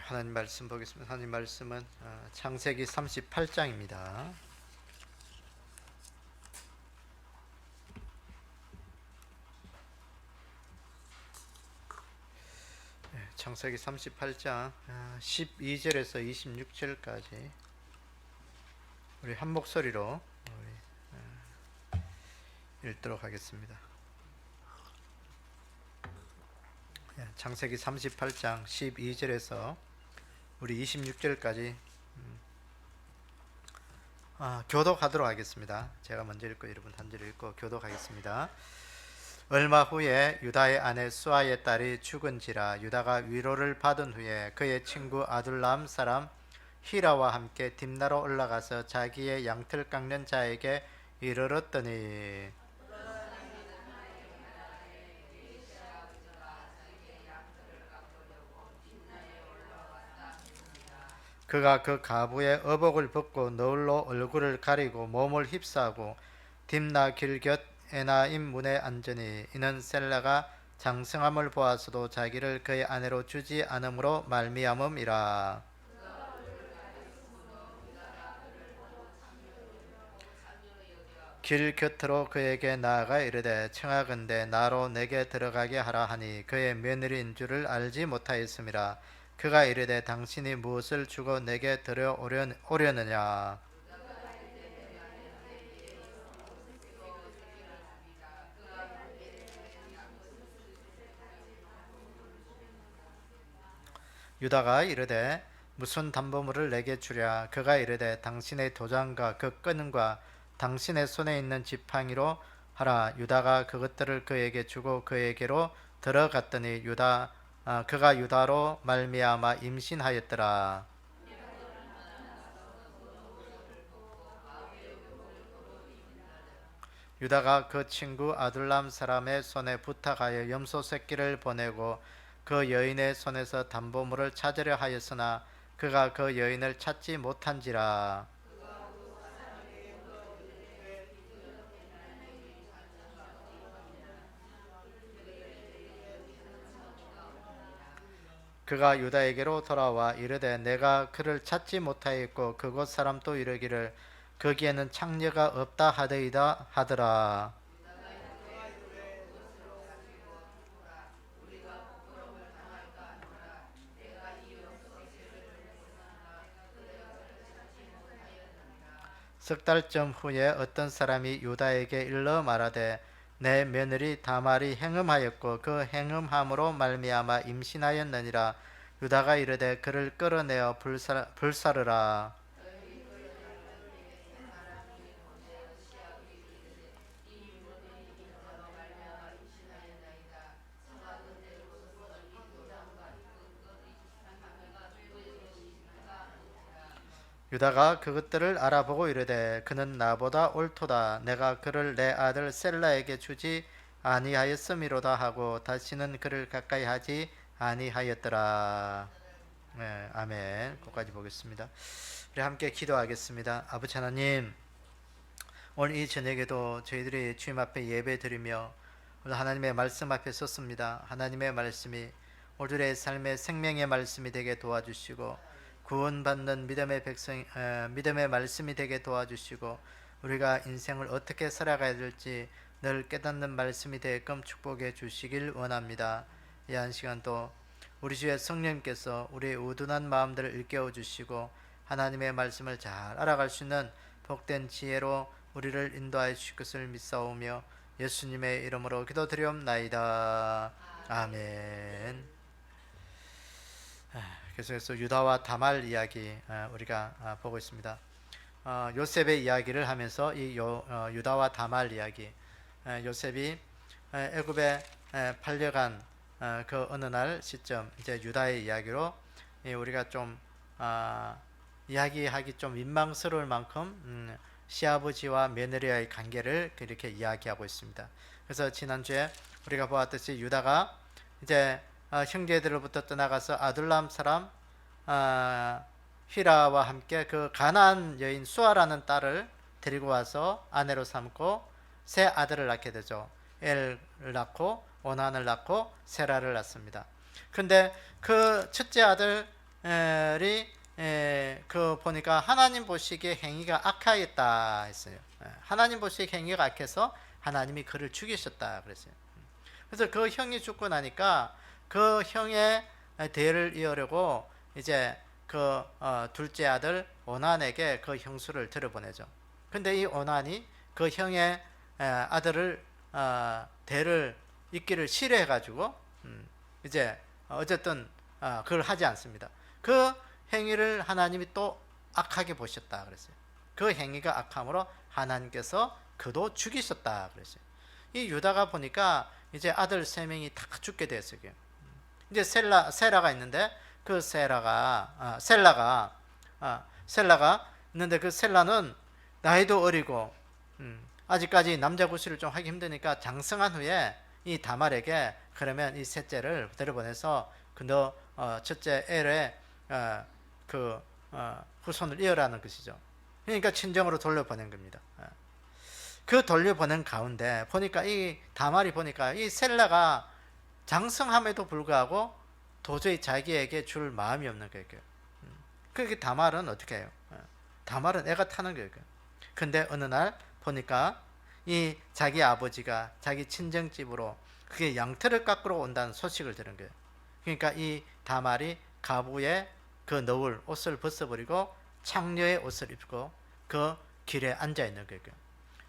하나님 말씀 보겠습니다. 하나님 말씀은 창세기 38장입니다. 창세기 38장 12절에서 26절까지 우리 한 목소리로 읽도록 하겠습니다. 창세기 38장 12절에서 우리 26절까지 교독하도록 하겠습니다. 제가 먼저 읽고 여러분 한 절 읽고 교독하겠습니다. 얼마 후에 유다의 아내 수아의 딸이 죽은지라 유다가 위로를 받은 후에 그의 친구 아둘람 사람 히라와 함께 딥나로 올라가서 자기의 양털 깎는 자에게 이르렀더니 그가 그 가부의 의복을 벗고 너울로 얼굴을 가리고 몸을 휩싸고 딥나 길 곁 에나임 문에 앉으니 이는 셀라가 장성함을 보아서도 자기를 그의 아내로 주지 않음으로 말미암음이라. 길 곁으로 그에게 나아가 이르되 청하건대 나로 내게 들어가게 하라 하니 그의 며느리인 줄을 알지 못하였음이라. 그가 이르되 당신이 무엇을 주고 내게 들어오려느냐. 유다가 이르되 무슨 담보물을 내게 주랴. 그가 이르되 당신의 도장과 그 끈과 당신의 손에 있는 지팡이로 하라. 유다가 그것들을 그에게 주고 그에게로 들어갔더니 그가 유다로 말미암아 임신하였더라. 유다가 그 친구 아둘람 사람의 손에 부탁하여 염소 새끼를 보내고 그 여인의 손에서 담보물을 찾으려 하였으나 그가 그 여인을 찾지 못한지라. 그가 유다에게로 돌아와 이르되 내가 그를 찾지 못하였고 그곳 사람도 이르기를 거기에는 창녀가 없다 하더이다 하더라. 석 달쯤 후에 어떤 사람이 유다에게 일러 말하되 내 며느리 다말이 행음하였고 그 행음함으로 말미암아 임신하였느니라. 유다가 이르되 그를 끌어내어 불사르라. 유다가 그것들을 알아보고 이르되 그는 나보다 옳도다. 내가 그를 내 아들 셀라에게 주지 아니하였음이로다 하고 다시는 그를 가까이 하지 아니하였더라. 네, 아멘. 거기까지 보겠습니다. 우리 함께 기도하겠습니다. 아버지 하나님, 오늘 이 저녁에도 저희들이 주님 앞에 예배 드리며 오늘 하나님의 말씀 앞에 섰습니다. 하나님의 말씀이 우리들의 삶의 생명의 말씀이 되게 도와주시고 구원받는 믿음의 말씀이 되게 도와주시고 우리가 인생을 어떻게 살아가야 될지 늘 깨닫는 말씀이 되게끔 축복해 주시길 원합니다. 이 한 시간도 우리 주의 성령님께서 우리의 우둔한 마음들을 일깨워 주시고 하나님의 말씀을 잘 알아갈 수 있는 복된 지혜로 우리를 인도하여 주실 것을 믿사오며 예수님의 이름으로 기도드리옵나이다. 아멘. 계속해서 유다와 다말 이야기 우리가 보고 있습니다. 요셉의 이야기를 하면서 이 유다와 다말 이야기, 요셉이 애굽에 팔려간 그 어느 날 시점, 이제 유다의 이야기로 우리가 좀 이야기하기 좀 민망스러울 만큼 시아버지와 며느리와의 관계를 그렇게 이야기하고 있습니다. 그래서 지난주에 우리가 보았듯이 유다가 이제 형제들로부터 떠나가서 아둘람 사람 히라와 함께 그 가나안 여인 수아라는 딸을 데리고 와서 아내로 삼고 세 아들을 낳게 되죠. 엘을 낳고 오난을 낳고 세라를 낳습니다. 근데 그 첫째 아들 그 보니까 하나님 보시기에 행위가 악하였다 했어요. 하나님 보시기에 행위가 악해서 하나님이 그를 죽이셨다 그랬어요. 그래서 그 형이 죽고 나니까 그 형의 대를 이으려고 이제 그 둘째 아들 오난에게 그 형수를 들여보내죠. 근데 이 오난이 그 형의 아들을 대를 잇기를 싫어해가지고 이제 어쨌든 그걸 하지 않습니다. 그 행위를 하나님이 또 악하게 보셨다 그랬어요. 그 행위가 악함으로 하나님께서 그도 죽이셨다 그랬어요. 이 유다가 보니까 이제 아들 세 명이 다 죽게 됐어요. 이제 세라가 있는데 그 셀라가 있는데 그 셀라는 나이도 어리고 아직까지 남자 구실을 좀 하기 힘드니까 장성한 후에 이 다말에게 그러면 이 셋째를 데려보내서 너 첫째 엘의 후손을 이어라는 것이죠. 그러니까 친정으로 돌려보낸 겁니다. 그 돌려보낸 가운데 보니까 이 다말이 보니까 이 셀라가 장성함에도 불구하고 도저히 자기에게 줄 마음이 없는 거예요. 그게 다말은 어떻게 해요? 다말은 애가 타는 거예요. 근데 어느 날 보니까 이 자기 아버지가 자기 친정집으로 그게 양털을 깎으러 온다는 소식을 들은 거예요. 그러니까 이 다말이 가부의 그 너울 옷을 벗어버리고 창녀의 옷을 입고 그 길에 앉아 있는 거예요.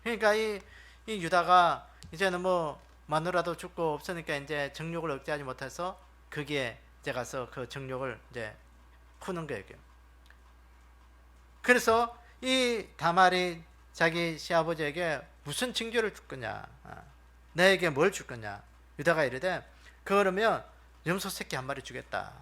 그러니까 이 유다가 이제는 뭐 마누라도 죽고 없으니까 이제 정욕을 억제하지 못해서 거기에 이제 가서 그 정욕을 이제 푸는 거예요. 그래서 이 다말이 자기 시아버지에게 무슨 징조를 줄 거냐, 내게 뭘 줄 거냐. 유다가 이르되 그러면 염소 새끼 한 마리 주겠다.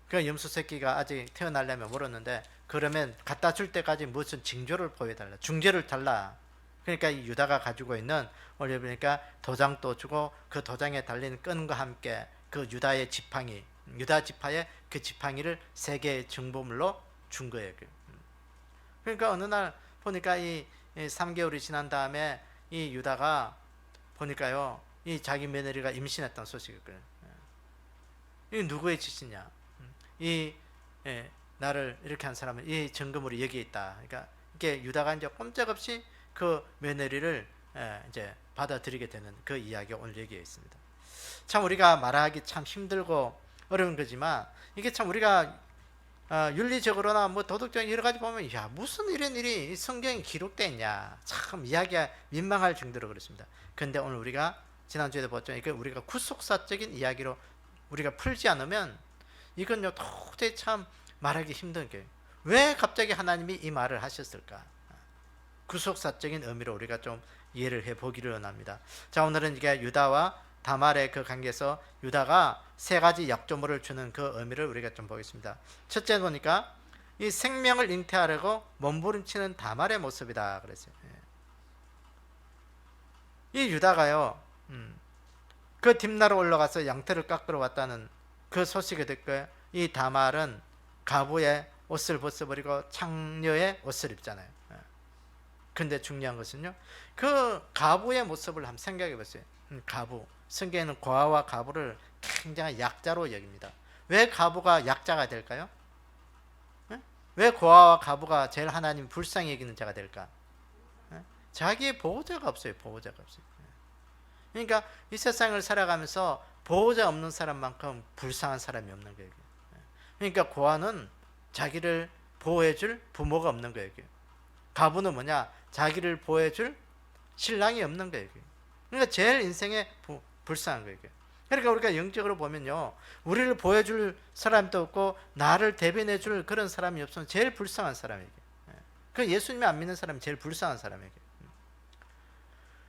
그 염소 새끼가 아직 태어나려면 멀었는데 그러면 갖다 줄 때까지 무슨 징조를 보여달라, 중재를 달라. 그러니까 이 유다가 가지고 있는 원래 보니까 도장도 주고 그 도장에 달린 끈과 함께 그 유다의 지팡이, 유다 지파의 그 지팡이를 세 개의 증보물로 준 거예요. 그러니까 어느 날 보니까 이 3개월이 지난 다음에 이 유다가 보니까요, 이 자기 며느리가 임신했던 소식을 그래요. 이 누구의 짓이냐? 나를 이렇게 한 사람은 이 증거물이 여기에 있다. 그러니까 이게 유다가 이제 꼼짝없이 그 며느리를 이제 받아들이게 되는 그 이야기가 오늘 여기에 있습니다. 참 우리가 말하기 참 힘들고 어려운 거지만 이게 참 우리가 윤리적으로나 뭐 도덕적인 여러 가지 보면 야 무슨 이런 일이 성경에 기록되어 있냐 참 이야기가 민망할 정도로 그렇습니다. 그런데 오늘 우리가 지난주에도 봤죠. 이게 우리가 구속사적인 이야기로 우리가 풀지 않으면 이건요 도저히 참 말하기 힘든 게 왜 갑자기 하나님이 이 말을 하셨을까? 구속사적인 의미로 우리가 좀 이해를 해보기를 원합니다. 자, 오늘은 이게 유다와 다말의 그 관계에서 유다가 세 가지 약조물을 주는 그 의미를 우리가 좀 보겠습니다. 첫째 보니까 이 생명을 잉태하려고 몸부림치는 다말의 모습이다 그랬어요. 이 유다가요, 그 딥나로 올라가서 양털을 깎으러 왔다는 그 소식을 듣고 이 다말은 가부의 옷을 벗어버리고 창녀의 옷을 입잖아요. 근데 중요한 것은요, 그 가부의 모습을 한번 생각해 보세요. 가부. 성경에는 고아와 가부를 굉장히 약자로 여깁니다. 왜 가부가 약자가 될까요? 왜 고아와 가부가 제일 하나님 불쌍히 여기는 자가 될까? 자기의 보호자가 없어요. 보호자가 없어요. 그러니까 이 세상을 살아가면서 보호자 없는 사람만큼 불쌍한 사람이 없는 거예요. 그러니까 고아는 자기를 보호해줄 부모가 없는 거예요. 가부는 뭐냐? 자기를 보호해줄 신랑이 없는 거예요. 그러니까 제일 인생에 불쌍한 거예요. 그러니까 우리가 영적으로 보면요, 우리를 보호해줄 사람도 없고 나를 대변해줄 그런 사람이 없으면 제일 불쌍한 사람이에요. 그 예수님이 안 믿는 사람이 제일 불쌍한 사람이에요.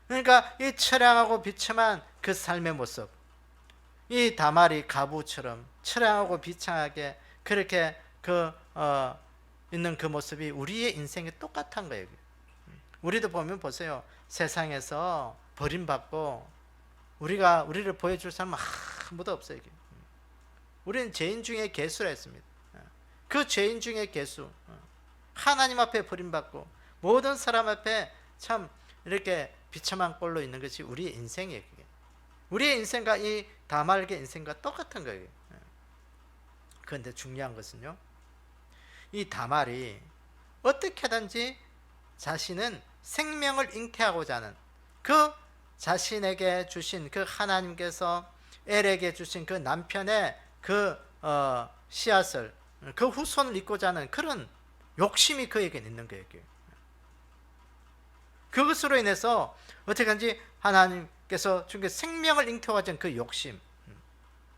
그러니까 이 처량하고 비참한 그 삶의 모습, 이 다말이 가부처럼 처량하고 비참하게 그렇게 있는 그 모습이 우리의 인생에 똑같은 거예요. 우리도 보면 보세요. 세상에서 버림받고 우리를 보여줄 사람은 아무도 없어요. 우리는 죄인 중에 개수라 했습니다. 그 죄인 중에 개수. 하나님 앞에 버림받고 모든 사람 앞에 참 이렇게 비참한 꼴로 있는 것이 우리의 인생이에요. 우리의 인생과 이 다말의 인생과 똑같은 거예요. 그런데 중요한 것은요, 이 다말이 어떻게든지 자신은 생명을 잉태하고자 하는 그 자신에게 주신 그 하나님께서 엘에게 주신 그 남편의 그 씨앗을, 그 후손을 잇고자 하는 그런 욕심이 그에게 있는 거예요. 그것으로 인해서 어떻게든지 하나님께서 준 그 생명을 잉태하고자 하는 그 욕심,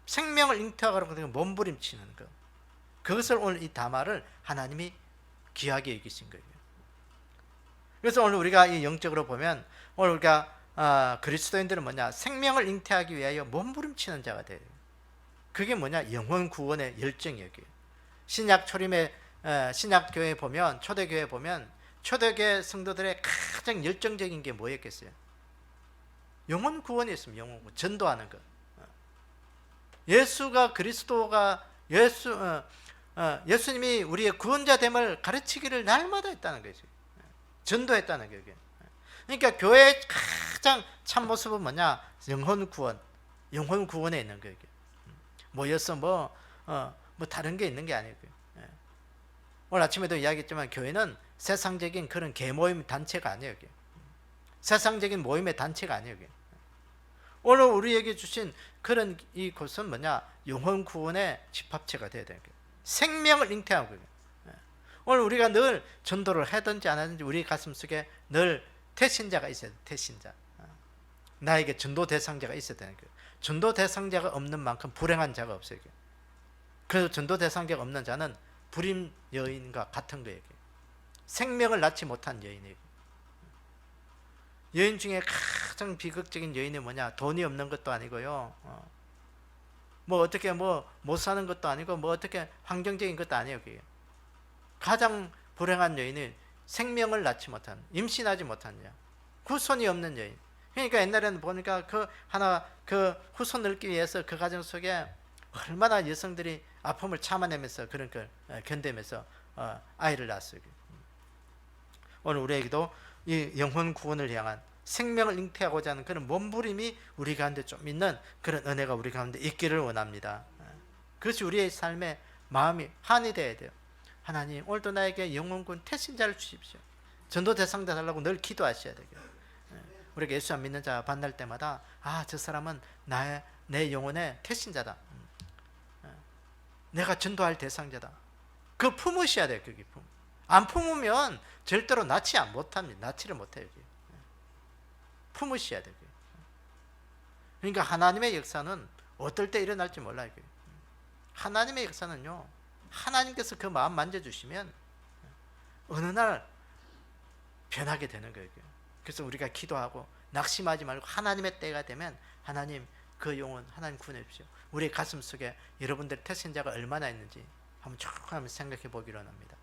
생명을 잉태하려고 몸부림치는 것, 그것을 오늘 이 다말을 하나님이 귀하게 여기신 거예요. 그래서 오늘 우리가 이 영적으로 보면 오늘 우리가 그리스도인들은 뭐냐, 생명을 잉태하기 위하여 몸부림치는 자가 돼요. 그게 뭐냐, 영혼 구원의 열정이에요. 신약 초림의 신약 교회 보면, 초대교회 보면 초대교회 성도들의 가장 열정적인 게 뭐였겠어요? 영혼 구원이었습니다. 영혼 구원, 전도하는 것. 예수가 그리스도가 예수님이 우리의 구원자 됨을 가르치기를 날마다 했다는 거죠. 전도했다는 거예요. 그러니까 교회의 가장 참 모습은 뭐냐? 영혼 구원, 영혼 구원에 있는 거예요. 모여서 뭐 다른 게 있는 게 아니고요. 오늘 아침에도 이야기했지만 교회는 세상적인 그런 계모임 단체가 아니에요. 세상적인 모임의 단체가 아니에요. 오늘 우리에게 주신 그런 이곳은 뭐냐? 영혼 구원의 집합체가 되어야 되는 거예요. 생명을 잉태하고 있어요. 오늘 우리가 늘 전도를 하든지 안 하든지 우리 가슴속에 늘 태신자가 있어야 돼요. 태신자. 나에게 전도 대상자가 있어야 되는 거예요. 전도 대상자가 없는 만큼 불행한 자가 없어요. 그래서 전도 대상자가 없는 자는 불임 여인과 같은 거예요. 생명을 낳지 못한 여인이에요. 여인 중에 가장 비극적인 여인이 뭐냐? 돈이 없는 것도 아니고요. 뭐 어떻게 뭐 못 사는 것도 아니고 뭐 어떻게 환경적인 것도 아니에요. 그게. 가장 불행한 여인이 생명을 낳지 못한, 임신하지 못한 여, 후손이 없는 여인. 그러니까 옛날에는 보니까 그 후손을 얻기 위해서 그 가정 속에 얼마나 여성들이 아픔을 참아내면서 그런 걸 견디면서 아이를 낳았어요. 오늘 우리에게도 이 영혼 구원을 향한 생명을 잉태하고자 하는 그런 몸부림이 우리 가운데 좀 있는 그런 은혜가 우리 가운데 있기를 원합니다. 그것이 우리의 삶의 마음이 한이 되어야 돼요. 하나님, 오늘도 나에게 영혼군 태신자를 주십시오. 전도 대상자 달라고 늘 기도하셔야 되고요. 우리가 예수 안 믿는 자 만날 때마다 저 사람은 내 영혼의 태신자다. 내가 전도할 대상자다. 그 품으셔야 돼요. 그게 안 품으면 절대로 납치를 못해요. 품으셔야 돼요. 그러니까 하나님의 역사는 어떨 때 일어날지 몰라요. 하나님의 역사는요, 하나님께서 그 마음 만져주시면 어느 날 변하게 되는 거예요. 그래서 우리가 기도하고 낙심하지 말고 하나님의 때가 되면 하나님, 그 영혼 하나님 구원해 주십시오. 우리 가슴 속에 여러분들 태신자가 얼마나 있는지 한번 조금 생각해 보기로 합니다.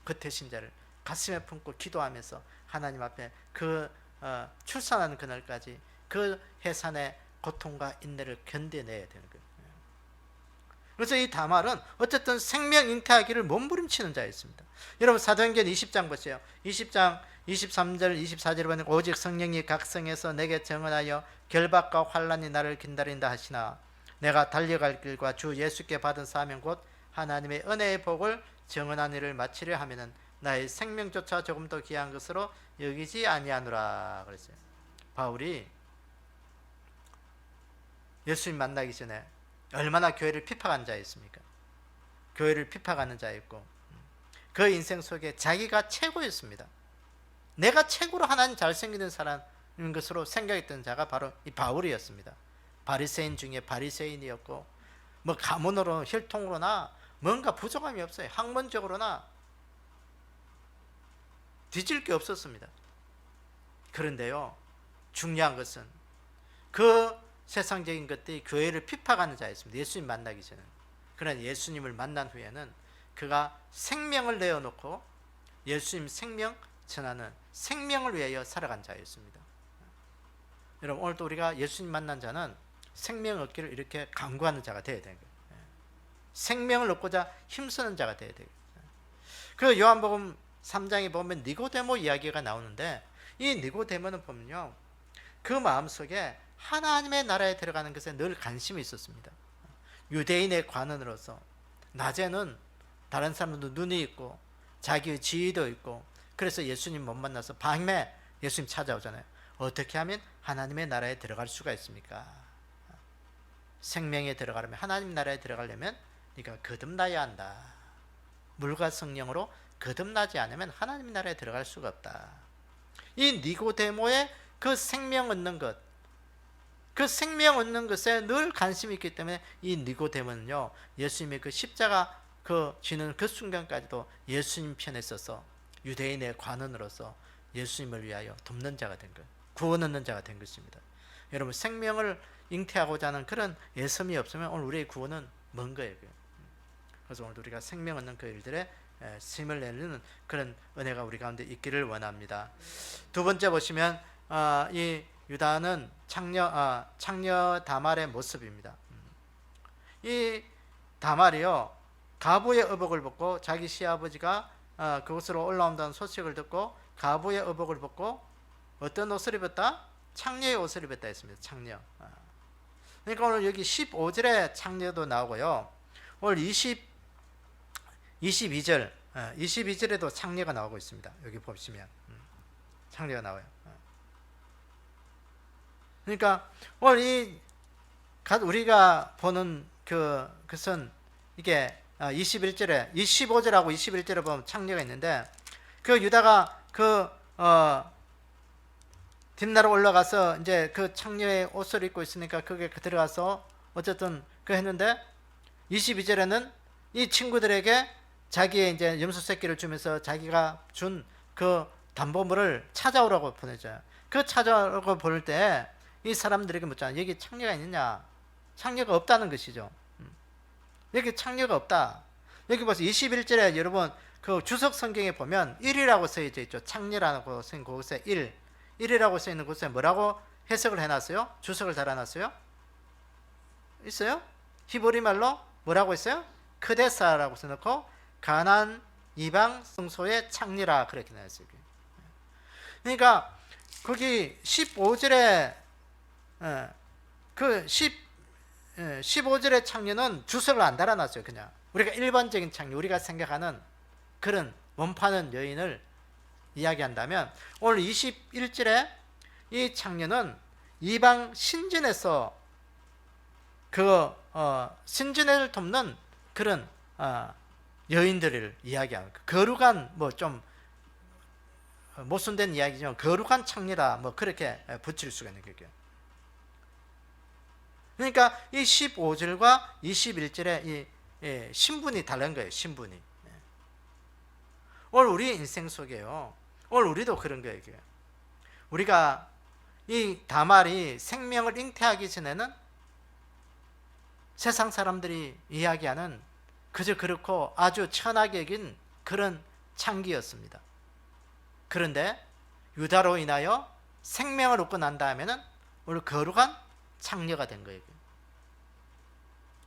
그 태신자를 가슴에 품고 기도하면서 하나님 앞에 그 출산하는 그날까지 그 해산의 고통과 인내를 견뎌내야 되는 거예요. 그래서 이 다말은 어쨌든 생명 잉태하기를 몸부림치는 자였습니다. 여러분 사도행전 20장 보세요. 20장 23절 24절에 보면 오직 성령이 각 성에서 내게 증언하여 결박과 환난이 나를 기다린다 하시나 내가 달려갈 길과 주 예수께 받은 사명 곧 하나님의 은혜의 복을 증언한 일을 마치려 하면은 나의 생명조차 조금 더 귀한 것으로 여기지 아니하노라 그랬어요. 바울이 예수님 만나기 전에 얼마나 교회를 핍박한 자였습니까? 교회를 핍박하는 자였고 그 인생 속에 자기가 최고였습니다. 내가 최고로 하나님 잘생기는 사람인 것으로 생각했던 자가 바로 이 바울이었습니다. 바리새인 중에 바리새인이었고 뭐 가문으로 혈통으로나 뭔가 부족함이 없어요. 학문적으로나 뒤질 게 없었습니다. 그런데요, 중요한 것은 그 세상적인 것들이 교회를 핍박하는 자였습니다. 예수님 만나기 전에. 그러나 예수님을 만난 후에는 그가 생명을 내어놓고 예수님 생명 전하는 생명을 위하여 살아간 자였습니다. 여러분 오늘도 우리가 예수님 만난 자는 생명 얻기를 이렇게 강구하는 자가 되어야 되는 거예요. 생명을 얻고자 힘쓰는 자가 되어야 돼요. 그 요한복음 3장에 보면 니고데모 이야기가 나오는데 이 니고데모는 보면요, 그 마음속에 하나님의 나라에 들어가는 것에 늘 관심이 있었습니다. 유대인의 관원으로서 낮에는 다른 사람들도 눈이 있고 자기의 지위도 있고 그래서 예수님 못 만나서 밤에 예수님 찾아오잖아요. 어떻게 하면 하나님의 나라에 들어갈 수가 있습니까? 생명에 들어가려면, 하나님 나라에 들어가려면 네가 거듭나야 한다. 물과 성령으로 거듭나지 않으면 하나님 나라에 들어갈 수가 없다. 이 니고데모의 그 생명 얻는 것, 그 생명 얻는 것에 늘 관심이 있기 때문에 이 니고데모는요, 예수님의 그 십자가 지는 그 순간까지도 예수님 편에 서서 유대인의 관원으로서 예수님을 위하여 돕는 자가 된 것, 구원 얻는 자가 된 것입니다. 여러분, 생명을 잉태하고자 하는 그런 애섬이 없으면 오늘 우리의 구원은 먼 거예요. 그래서 오늘 우리가 생명 얻는 그 일들에 힘을 내는 그런 은혜가 우리 가운데 있기를 원합니다. 두 번째 보시면 이 유다는 창녀 다말의 모습입니다. 이 다말이요, 가부의 의복을 벗고 자기 시아버지가 그곳으로 올라온다는 소식을 듣고 가부의 의복을 벗고 어떤 옷을 입었다? 창녀의 옷을 입었다 했습니다. 창녀. 그러니까 오늘 여기 15절에 창녀도 나오고요, 오늘 22절에도 창녀가 나오고 있습니다. 여기 보시면 창녀가 나와요. 그러니까 오늘 우리가 보는 그것은 이게 21절에 25절하고 21절에 보면 창녀가 있는데, 그 유다가 뒷나라 올라가서 이제 그 창녀의 옷을 입고 있으니까 그게 들어가서 어쨌든 했는데, 22절에는 이 친구들에게 자기의 이제 염소 새끼를 주면서 자기가 준 그 담보물을 찾아오라고 보내줘요. 그 찾아오라고 보낼 때 이 사람들에게 묻잖아요. 여기 창녀가 있느냐? 창녀가 없다는 것이죠. 여기 창녀가 없다. 여기 보세요. 21절에 여러분 그 주석 성경에 보면 1이라고 써져 있죠. 창녀라고 써있는 곳에 1이라고 써있는 곳에 뭐라고 해석을 해놨어요? 주석을 달아놨어요? 있어요? 히브리 말로 뭐라고 했어요? 크데사라고 써놓고 가나안 이방 성소의 창녀라 그렇게 나왔어요. 그러니까 거기 15절에 15절의 창녀는 주석을 안 달아놨어요. 그냥 우리가 일반적인 창녀, 우리가 생각하는 그런 원파는 여인을 이야기한다면, 오늘 21절에 이 창녀는 이방 신전에서 신전을 돕는 그런 여인들을 이야기하는, 거룩한 좀 모순된 이야기지만 거룩한 창녀라 그렇게 붙일 수가 있는 거예요. 그러니까 이 15절과 21절에 이 신분이 다른 거예요. 신분이. 오늘 우리 인생 속에요, 오늘 우리도 그런 거예요. 우리가 이 다말이 생명을 잉태하기 전에는 세상 사람들이 이야기하는 그저 그렇고 아주 천하게 여긴 그런 창기였습니다. 그런데 유다로 인하여 생명을 얻고 난 다음에는 오늘 거룩한 창녀가 된 거예요.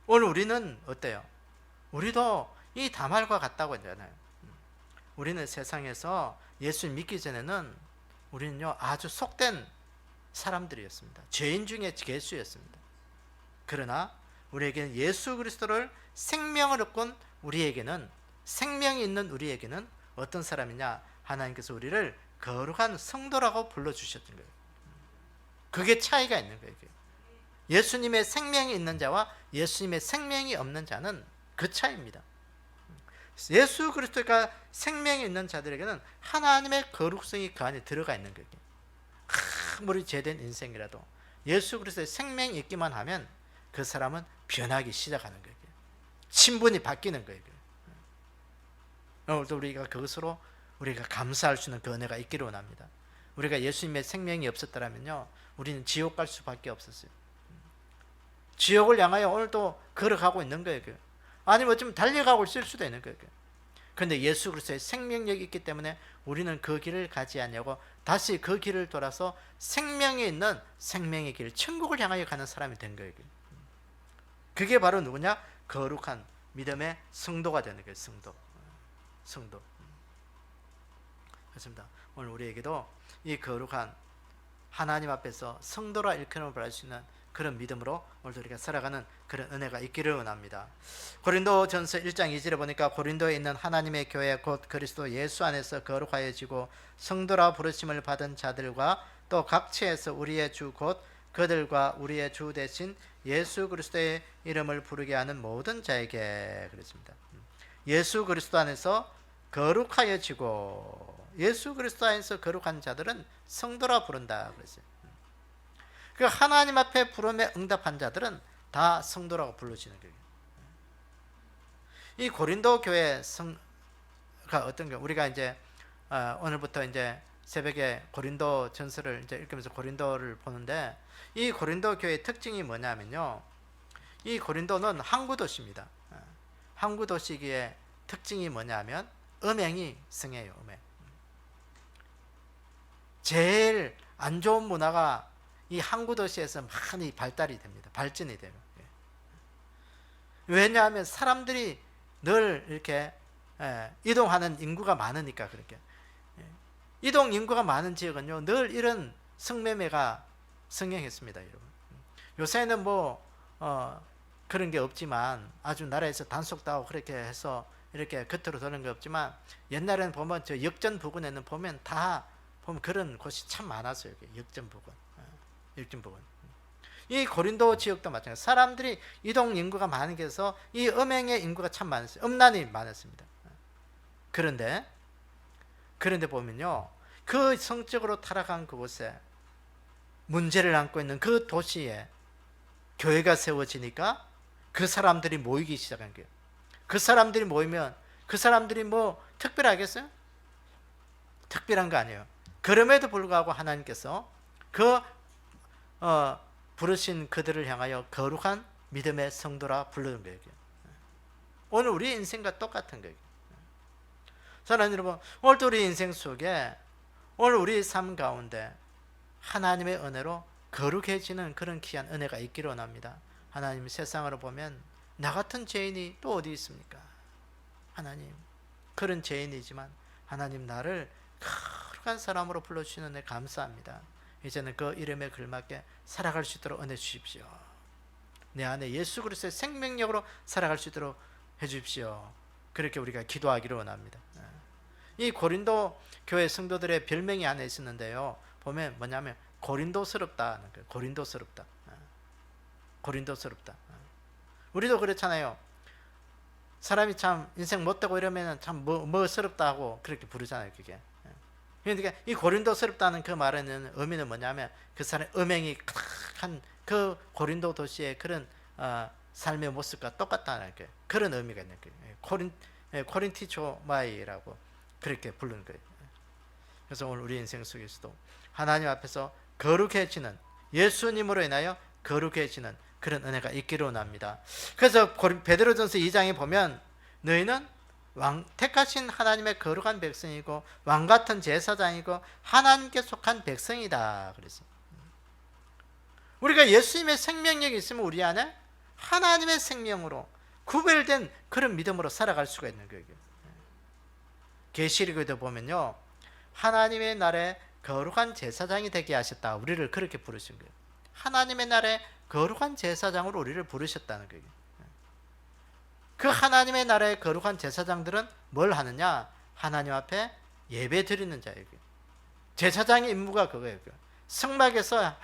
오늘 우리는 어때요? 우리도 이 다말과 같다고 했잖아요. 우리는 세상에서 예수 믿기 전에는 우리는요 아주 속된 사람들이었습니다. 죄인 중에 괴수였습니다. 그러나 우리에게는 예수 그리스도를 생명을 얻고 우리에게는 생명이 있는 우리에게는 어떤 사람이냐? 하나님께서 우리를 거룩한 성도라고 불러주셨던 거예요. 그게 차이가 있는 거예요. 예수님의 생명이 있는 자와 예수님의 생명이 없는 자는 그 차이입니다. 예수 그리스도가 생명이 있는 자들에게는 하나님의 거룩성이 그 안에 들어가 있는 거예요. 아무리 죄된 인생이라도 예수 그리스도의 생명이 있기만 하면 그 사람은 변하기 시작하는 거예요. 신분이 바뀌는 거예요. 오늘도 우리가 그것으로 우리가 감사할 수 있는 그 은혜가 있기를 원합니다. 우리가 예수님의 생명이 없었더라면요 우리는 지옥 갈 수밖에 없었어요. 지옥을 향하여 오늘도 걸어가고 있는 거예요. 아니면 어쩌면 달려가고 있을 수도 있는 거예요. 그런데 예수 그리스도의 생명력이 있기 때문에 우리는 그 길을 가지 않냐고 다시 그 길을 돌아서 생명이 있는 생명의 길, 천국을 향하여 가는 사람이 된 거예요. 그게 바로 누구냐? 거룩한 믿음의 성도가 되는 거예요. 성도. 그렇습니다. 오늘 우리에게도 이 거룩한 하나님 앞에서 성도라 일컬음을 받을 수 있는 그런 믿음으로 오늘도 우리가 살아가는 그런 은혜가 있기를 원합니다. 고린도전서 1장 2절에 보니까 고린도에 있는 하나님의 교회 곧 그리스도 예수 안에서 거룩하여지고 성도라 부르심을 받은 자들과 또 각처에서 우리의 주 곧 그들과 우리의 주 대신 예수 그리스도의 이름을 부르게 하는 모든 자에게 그랬습니다. 예수 그리스도 안에서 거룩하여지고, 예수 그리스도 안에서 거룩한 자들은 성도라 부른다 그랬어요. 그 하나님 앞에 부름에 응답한 자들은 다 성도라고 부르시는 거예요. 이 고린도 교회 성가 어떤 게, 우리가 이제 오늘부터 이제 새벽에 고린도 전서를 이제 읽으면서 고린도를 보는데, 이 고린도 교회의 특징이 뭐냐면요, 이 고린도는 항구 도시입니다. 항구 도시기에 특징이 뭐냐면 음행이 성해요. 음행. 제일 안 좋은 문화가 이 항구 도시에서 많이 발달이 됩니다. 발전이 돼요. 왜냐하면 사람들이 늘 이렇게 이동하는 인구가 많으니까. 그렇게 이동 인구가 많은 지역은요 늘 이런 성매매가 성행했습니다, 여러분. 요새는 뭐 그런 게 없지만, 아주 나라에서 단속도 하고 그렇게 해서 이렇게 겉으로 도는 게 없지만, 옛날에는 보면 저 역전 부근에는 보면 다 보면 그런 곳이 참 많았어요. 역전 부근, 역전 부근. 이 고린도 지역도 마찬가지. 사람들이 이동 인구가 많은 게서 이 음행의 인구가 참 많았어요. 음란이 많았습니다. 그런데 보면요, 그 성적으로 타락한 그곳에 문제를 안고 있는 그 도시에 교회가 세워지니까 그 사람들이 모이기 시작한 거예요. 그 사람들이 모이면 그 사람들이 뭐 특별하겠어요? 특별한 거 아니에요. 그럼에도 불구하고 하나님께서 그 부르신 그들을 향하여 거룩한 믿음의 성도라 부르는 거예요. 오늘 우리 인생과 똑같은 거예요. 사랑하는 여러분, 오늘도 우리 인생 속에, 오늘 우리 삶 가운데 하나님의 은혜로 거룩해지는 그런 귀한 은혜가 있기를 원합니다. 하나님, 세상으로 보면 나 같은 죄인이 또 어디 있습니까? 하나님, 그런 죄인이지만 하나님 나를 거룩한 사람으로 불러주시는 은혜 감사합니다. 이제는 그 이름에 걸맞게 살아갈 수 있도록 은혜 주십시오. 내 안에 예수 그리스도의 생명력으로 살아갈 수 있도록 해주십시오. 그렇게 우리가 기도하기를 원합니다. 이 고린도 교회 성도들의 별명이 안에 있었는데요, 보면 뭐냐면 고린도스럽다는 거예요. 고린도스럽다. 고린도스럽다. 우리도 그렇잖아요. 사람이 참 인생 못되고 이러면 참 뭐스럽다 하고 그렇게 부르잖아요. 그게. 그러니까 이 고린도스럽다는 그 말에는 의미는 뭐냐면 그 사람의 음행이 가득한 그 고린도 도시의 그런 삶의 모습과 똑같다는 거예요. 그런 의미가 있는 거예요. 코린티초마이라고 그렇게 부르는 거예요. 그래서 오늘 우리 인생 속에서도 하나님 앞에서 거룩해지는, 예수님으로 인하여 거룩해지는 그런 은혜가 있기를 원합니다. 그래서 베드로전서 2장에 보면 너희는 택하신 하나님의 거룩한 백성이고 왕같은 제사장이고 하나님께 속한 백성이다 그랬어요. 우리가 예수님의 생명력이 있으면 우리 안에 하나님의 생명으로 구별된 그런 믿음으로 살아갈 수가 있는 거예요. 계시록에도 보면요, 하나님의 날에 거룩한 제사장이 되게 하셨다. 우리를 그렇게 부르신 거예요. 하나님의 날에 거룩한 제사장으로 우리를 부르셨다는 거예요. 그 하나님의 나라의 거룩한 제사장들은 뭘 하느냐? 하나님 앞에 예배 드리는 자예요. 제사장의 임무가 그거예요. 성막에서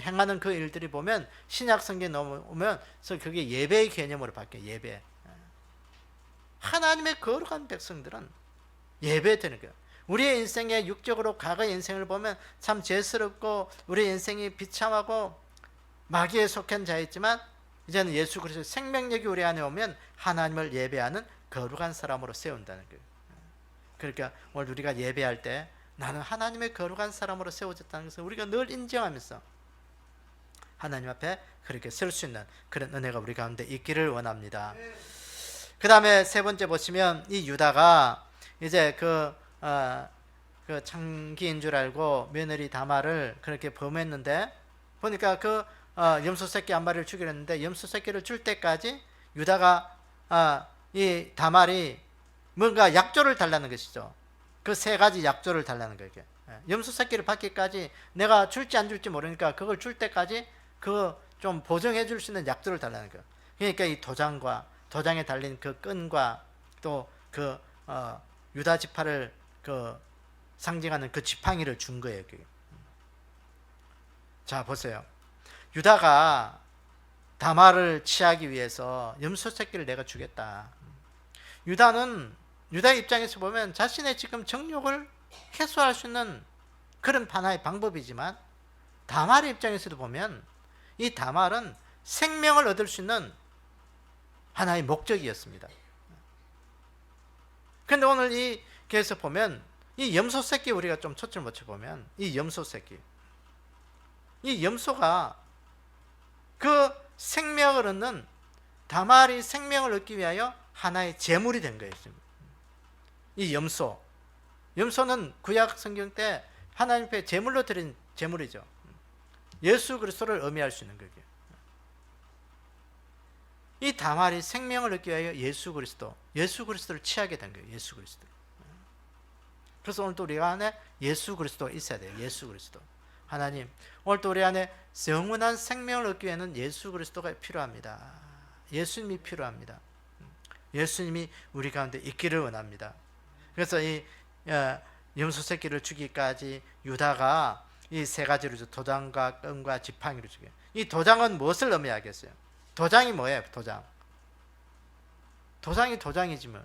행하는 그 일들이 보면 신약 성경에 넘어오면 그게 예배의 개념으로 바뀌어요. 예배. 하나님의 거룩한 백성들은 예배 드리는 거예요. 우리의 인생의 육적으로 과거의 인생을 보면 참 죄스럽고 우리의 인생이 비참하고 마귀에 속한 자였지만, 이제는 예수 그리스도의 생명력이 우리 안에 오면 하나님을 예배하는 거룩한 사람으로 세운다는 거예요. 그러니까 오늘 우리가 예배할 때 나는 하나님의 거룩한 사람으로 세워졌다는 것을 우리가 늘 인정하면서 하나님 앞에 그렇게 설 수 있는 그런 은혜가 우리 가운데 있기를 원합니다. 그 다음에 세 번째 보시면 이 유다가 이제 그 창기인 줄 알고 며느리 다말을 그렇게 범했는데, 보니까 그 염소 새끼 한 마리를 주기로 했는데 염소 새끼를 줄 때까지 유다가 이 다말이 뭔가 약조를 달라는 것이죠. 그 세 가지 약조를 달라는 거예요. 염소 새끼를 받기까지 내가 줄지 안 줄지 모르니까 그걸 줄 때까지 그거 좀 보증해 줄 수 있는 약도를 달라는 거예요. 그러니까 이 도장과 도장에 달린 그 끈과 또 그 유다 지파를 그 상징하는 그 지팡이를 준 거예요. 그게. 자 보세요. 유다가 다말을 취하기 위해서 염소 새끼를 내가 주겠다. 유다는 유다의 입장에서 보면 자신의 지금 정욕을 해소할 수 있는 그런 하나의 방법이지만 다말의 입장에서도 보면 이 다말은 생명을 얻을 수 있는 하나의 목적이었습니다. 그런데 오늘 이 교회에서 보면 이 염소 새끼 우리가 좀 초점을 맞춰보면 이 염소 새끼 이 염소가 그 생명을 얻는 다말이 생명을 얻기 위하여 하나의 제물이 된 거예요. 이 염소는 구약 성경 때 하나님 앞에 제물로 드린 제물이죠. 예수 그리스도를 의미할 수 있는 거예요. 이 다말이 생명을 얻기 위하여 예수 그리스도를 취하게 된 거예요. 예수 그리스도. 그래서 오늘 또 우리 안에 예수 그리스도가 있어야 돼요. 예수 그리스도. 하나님, 오늘 또 우리 안에 영원한 생명을 얻기 위해서는 예수 그리스도가 필요합니다. 예수님이 필요합니다. 예수님이 우리 가운데 있기를 원합니다. 그래서 이 염소 새끼를 주기까지 유다가 이 세 가지로 도장과 끈과 지팡이를 주게. 이 도장은 무엇을 의미하겠어요? 도장이 뭐예요? 도장이 도장이지 뭐.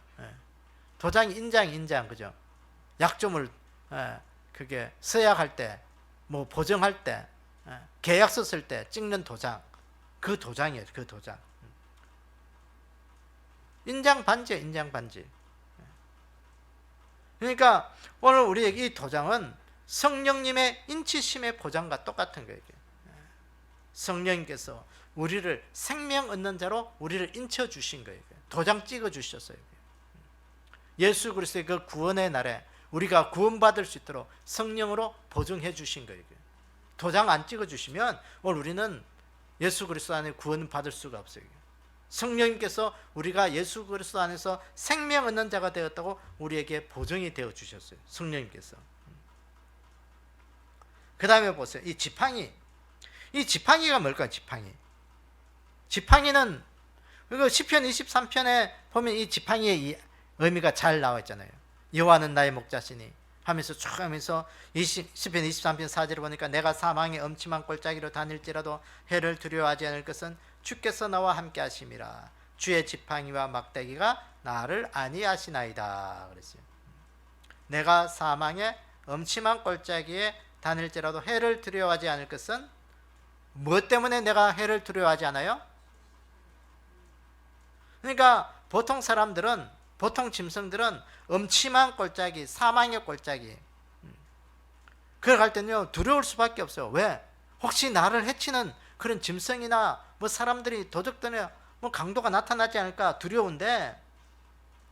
도장이 인장 그죠? 약점을 그게 서약할 때, 뭐 보증할 때, 계약서 쓸 때 찍는 도장, 그 도장이에요. 그 도장. 인장 반지. 그러니까 오늘 우리에게 이 도장은 성령님의 인치심의 보장과 똑같은 거예요. 성령님께서 우리를 생명 얻는 자로 우리를 인쳐 주신 거예요. 도장 찍어 주셨어요. 예수 그리스도의 그 구원의 날에 우리가 구원받을 수 있도록 성령으로 보증해 주신 거예요. 도장 안 찍어 주시면 오늘 우리는 예수 그리스도 안에 구원받을 수가 없어요. 성령님께서 우리가 예수 그리스도 안에서 생명 얻는 자가 되었다고 우리에게 보증이 되어 주셨어요. 성령님께서. 그 다음에 보세요. 이 지팡이가 뭘까요? 지팡이는 그리고 시편 23편에 보면 이 지팡이의 이 의미가 잘 나와 있잖아요. 여호와는 나의 목자시니 하면서 쭉 하면서 시편 23편 4절을 보니까 내가 사망의 엄침한 골짜기로 다닐지라도 해를 두려워하지 않을 것은 주께서 나와 함께 하심이라. 주의 지팡이와 막대기가 나를 안위하시나이다 그랬어요. 내가 사망의 엄침한 골짜기에 다닐지라도 해를 두려워하지 않을 것은 무엇 때문에 내가 해를 두려워하지 않아요? 그러니까 보통 짐승들은 엄침한 골짜기, 사망의 골짜기 그걸 갈 때는요 두려울 수밖에 없어요. 왜? 혹시 나를 해치는 그런 짐승이나 뭐 사람들이 도적들이나 뭐 강도가 나타나지 않을까 두려운데,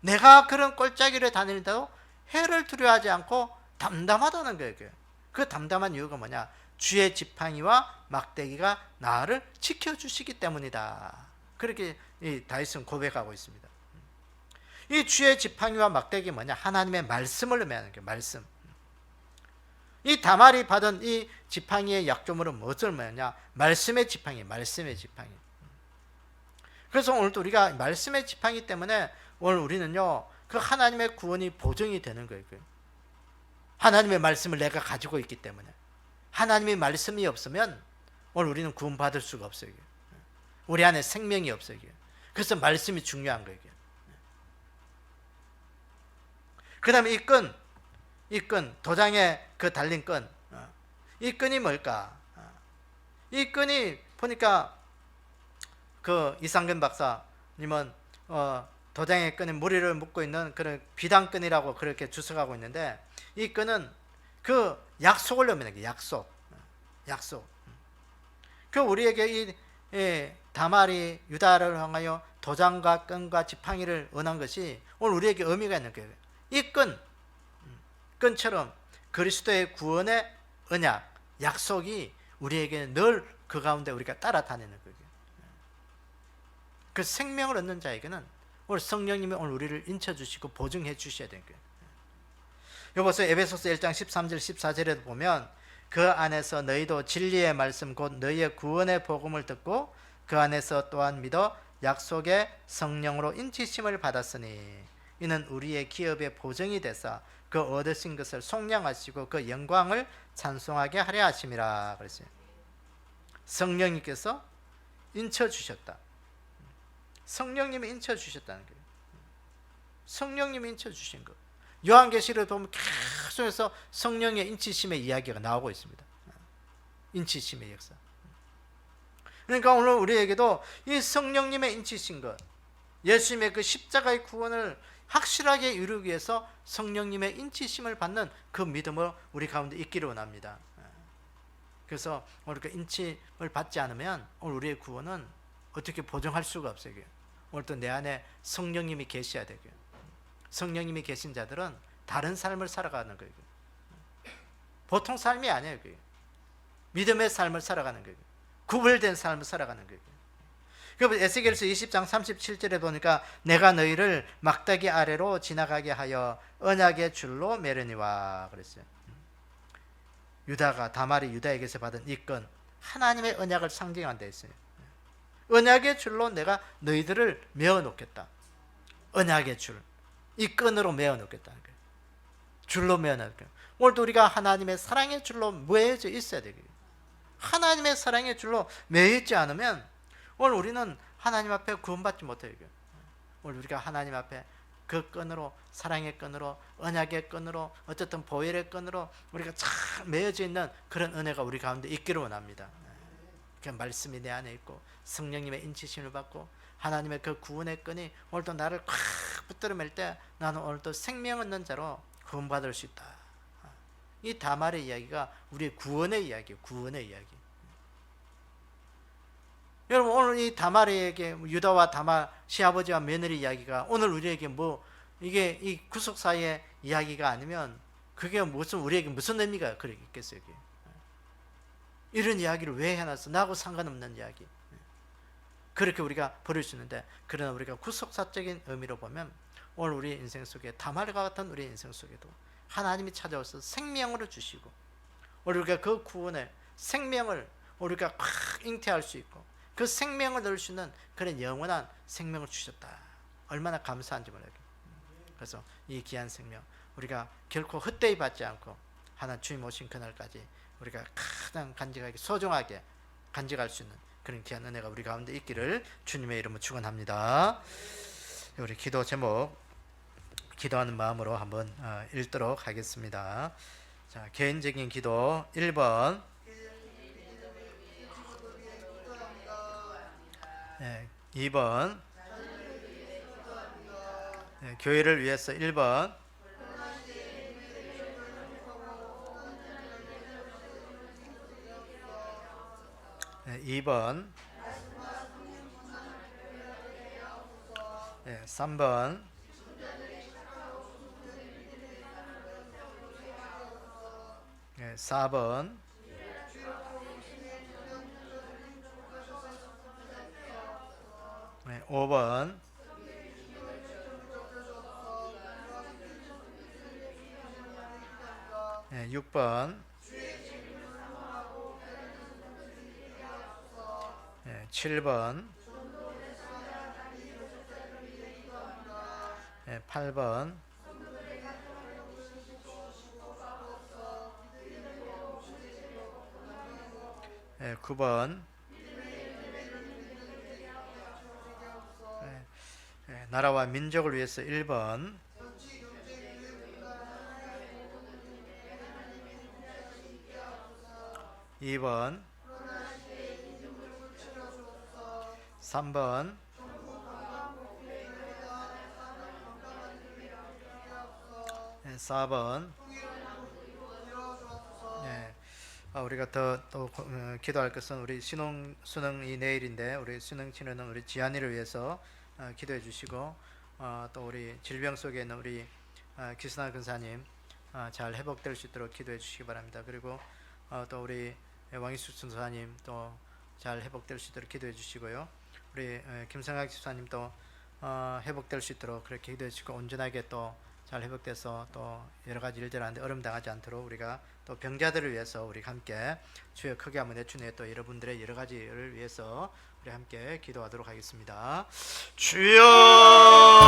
내가 그런 골짜기를 다니는데도 해를 두려워하지 않고 담담하다는 거예요. 그 담담한 이유가 뭐냐? 주의 지팡이와 막대기가 나를 지켜주시기 때문이다. 그렇게 이 다윗은 고백하고 있습니다. 이 주의 지팡이와 막대기 뭐냐? 하나님의 말씀을 의미하는 거예요. 말씀. 이 다말이 받은 이 지팡이의 약조물은 무엇을 의미하냐? 말씀의 지팡이. 그래서 오늘도 우리가 말씀의 지팡이 때문에 오늘 우리는요 그 하나님의 구원이 보증이 되는 거예요. 하나님의 말씀을 내가 가지고 있기 때문에. 하나님의 말씀이 없으면 오늘 우리는 구원받을 수가 없어요. 우리 안에 생명이 없어요. 그래서 말씀이 중요한 거예요. 그 다음에 이 끈, 도장에 그 달린 끈. 이 끈이 뭘까? 이 끈이 보니까 그 이상근 박사님은 도장의 끈에 무리를 묶고 있는 그런 비단끈이라고 그렇게 주석하고 있는데, 이 끈은 그 약속을 의미하는 게 약속. 그 우리에게 이 다말이 유다를 향하여 도장과 끈과 지팡이를 원한 것이 오늘 우리에게 의미가 있는 거예요. 이 끈처럼 그리스도의 구원의 언약, 약속이 우리에게 늘 그 가운데 우리가 따라다니는 거예요. 그 생명을 얻는 자에게는 오늘 성령님이 오늘 우리를 인쳐주시고 보증해 주셔야 되는 거예요. 여보세요. 에베소서 1장 13절 14절에도 보면 그 안에서 너희도 진리의 말씀 곧 너희의 구원의 복음을 듣고 그 안에서 또한 믿어 약속의 성령으로 인치심을 받았으니 이는 우리의 기업의 보증이 되사 그 얻으신 것을 속량하시고 그 영광을 찬송하게 하려 하심이라 그랬어요. 성령님께서 인쳐 주셨다. 성령님이 인쳐 주셨다는 거예요. 성령님이 인쳐 주신 것. 요한계시를 보면 계속해서 성령의 인치심의 이야기가 나오고 있습니다. 인치심의 역사. 그러니까 오늘 우리에게도 이 성령님의 인치신 것, 예수님의 그 십자가의 구원을 확실하게 이루기 위해서 성령님의 인치심을 받는 그 믿음을 우리 가운데 있기를 원합니다. 그래서 오늘 그 인침을 받지 않으면 오늘 우리의 구원은 어떻게 보증할 수가 없어요. 오늘 또 내 안에 성령님이 계셔야 되고요. 성령님이 계신 자들은 다른 삶을 살아가는 거예요. 보통 삶이 아니에요. 믿음의 삶을 살아가는 거예요. 구별된 삶을 살아가는 거예요. 그래서 에스겔서 20장 37절에 보니까 내가 너희를 막대기 아래로 지나가게 하여 언약의 줄로 매르니와 그랬어요. 유다가 다말이 유다에게서 받은 이 건 하나님의 언약을 상징한다 했어요. 언약의 줄로 내가 너희들을 메어 놓겠다. 언약의 줄. 이 끈으로 메어 놓겠다는 거예요. 줄로 메어 놓겠다. 오늘도 우리가 하나님의 사랑의 줄로 매여져 있어야 되고요. 하나님의 사랑의 줄로 매여 있지 않으면 오늘 우리는 하나님 앞에 구원받지 못해요. 오늘 우리가 하나님 앞에 그 끈으로, 사랑의 끈으로, 언약의 끈으로, 어쨌든 보혈의 끈으로 우리가 잘 매여져 있는 그런 은혜가 우리 가운데 있기를 원합니다. 그 말씀이 내 안에 있고 성령님의 인치심을 받고 하나님의 그 구원의 끈이 오늘도 나를 꽉 붙들어 맬 때 나는 오늘도 생명 얻는 자로 구원받을 수 있다. 이 다말의 이야기가 우리의 구원의 이야기예요. 구원의 이야기. 여러분 오늘 이 다말에게 유다와 다말 시아버지와 며느리 이야기가 오늘 우리에게 뭐 이게 이 구속사의 이야기가 아니면 그게 무슨 우리에게 무슨 의미가 있겠어요? 이런 이야기를 왜 해놨어? 나하고 상관없는 이야기. 그렇게 우리가 버릴 수 있는데 그러나 우리가 구속사적인 의미로 보면 오늘 우리 인생 속에 다말과 같은 우리 인생 속에도 하나님이 찾아와서 생명으로 주시고 우리가 그 구원의 생명을 우리가 꽉 잉태할 수 있고 그 생명을 넣을 수 있는 그런 영원한 생명을 주셨다. 얼마나 감사한지 몰라요. 그래서 이 귀한 생명 우리가 결코 헛되이 받지 않고 하나 주님 오신 그날까지 우리가 가장 간직하게 소중하게 간직할 수 있는 그런 귀한 은혜가 우리 가운데 있기를 주님의 이름으로 축원합니다. 우리 기도 제목 기도하는 마음으로 한번 읽도록 하겠습니다. 자, 개인적인 기도 1번. 네, 2번. 네, 교회를 위해서 1번. 네, 2번. 네, 3번. 네, 4번. 네, 5번. 네, 6번. 네, 7번. 네, 8번. 네, 9번. 네, 나라와 민족을 위해서 1번. 2번. 3번. 네, 4번. 네, 우리가 또 기도할 것은 우리 수능이 내일인데 우리 수능 치르는 우리 지안이를 위해서 기도해 주시고 또 우리 질병 속에 있는 우리 기스나 근사님 잘 회복될 수 있도록 기도해 주시기 바랍니다. 그리고 또 우리 왕희수 선사님 또 잘 회복될 수 있도록 기도해 주시고요. 우리 김성학 집사님도 회복될 수 있도록 그렇게 기도해 주시고 온전하게 또 잘 회복돼서 또 여러 가지 일들 하는데 어려움 당하지 않도록 우리가 또 병자들을 위해서 우리 함께 주여 크게 한번 내주내 또 여러분들의 여러 가지를 위해서 우리 함께 기도하도록 하겠습니다. 주여